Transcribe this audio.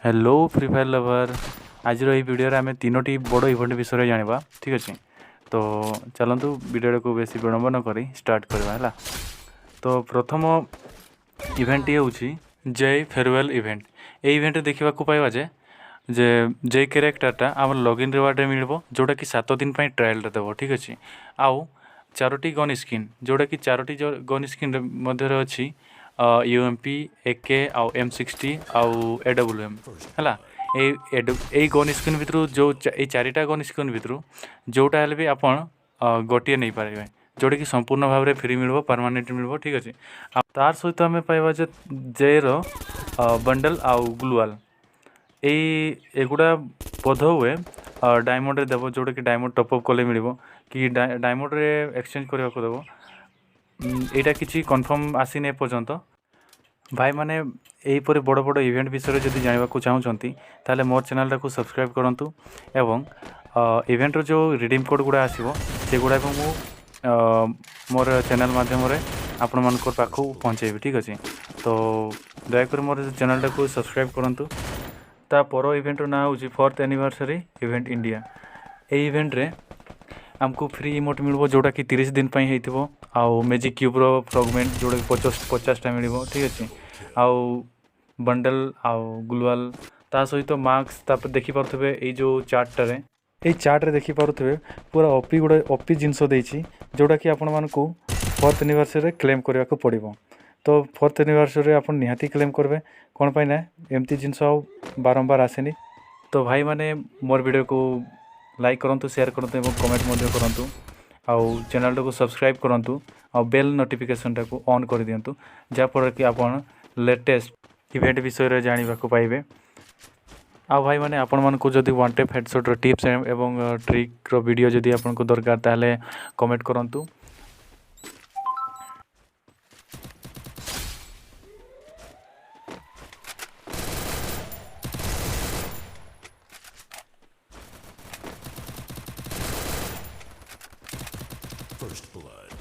Hello free fire lover. आज video आम तीनो बड़ इवेंट विषय जाना ठीक अच्छे। तो चलतु वीडियो को बेसी विलंब न करी स्टार्ट करवा है। तो प्रथम इवेंट ये हूँ जय फेयरवेल इवेंट। ये इवेंट देखा पाइबा जे जय कैरेक्टरटा आम लॉगिन रिवार्ड मिल जोटा कि 7 दिन ट्रायल देव ठीक अच्छे। आउ 4टी गन स्किन जोटा कि 4टी गन स्किन मध्य अच्छी यूएमपी एके आउ M60 आउ AWM है। यही गन स्किन भितर जो 4टा गन स्किन भितर जोटा भी आपन गोटे नहीं पारे जोटा कि संपूर्ण भाव में फ्री मिल परमानेंट मिल ठीक अच्छे। तार सहित आम पाइबा जेर बंडल आउ ग्लूआल एगुड़ा बोध हुए डायमंड रे देव जोटा कि डायमंड टॉपअप कले मिल कि डायमंड रे एक्सचेंज करने को देव। यहाँ किसी कन्फर्म आसीनी एपर्यंत भाई मैंने यहीपर बड़ बड़ इवेंट विषय जब जानवा चाहते ताले मोर चैनल को सब्सक्राइब करूँ एवं इवेंट जो रिडीम कोड गुड़ा आसो से गुड़ा मोर चैनल माध्यम आपण मान पाख पहुँचेबी ठीक अच्छे। तो दयाकोरी मोर चैनल को सब्सक्राइब करूँ। पर इवेंट ना हूँ 4th एनिवर्सरी इवेंट इंडिया। ये इवेंट रे आमको फ्री इमोट मिल जोटा कि 30 दिन हो आउ मैजिक क्यूब्र फ्रगमेंट जोटा कि 50टा मिल ठीक अच्छे। आउ बंडल आउ ग्लूआल ता सहित मार्क्स तापर देखी पारे ये जो चार्टारे ये चार्ट रे देखी पारे पूरा ओपी गुड़ा ओपी जिनस जोटा कि आपण मानकू 4th एनिवर्सरी क्लेम करने को पड़ो। तो 4th एनिवर्सरी आप निहाती क्लेम करेंगे कौन पाई ना एमती जिनस बारंबार आसेनी। तो भाई मैंने मोर वीडियो को लाइक करूँ शेयर करूँ और कमेंट करूँ आउ चैनल को सब्सक्राइब करूँ और बेल नोटिफिकेशन टाक ऑन कर दिंतु जहाँफल कि आप लेटेस्ट इवेंट विषय जानवा पाइबे। आ भाई मैंने आपण मानक जदि वन टेप हेडशॉट टिप्स एवं ट्रिक वीडियो जदि आपको दरकार ताले कमेंट करूँ। First blood.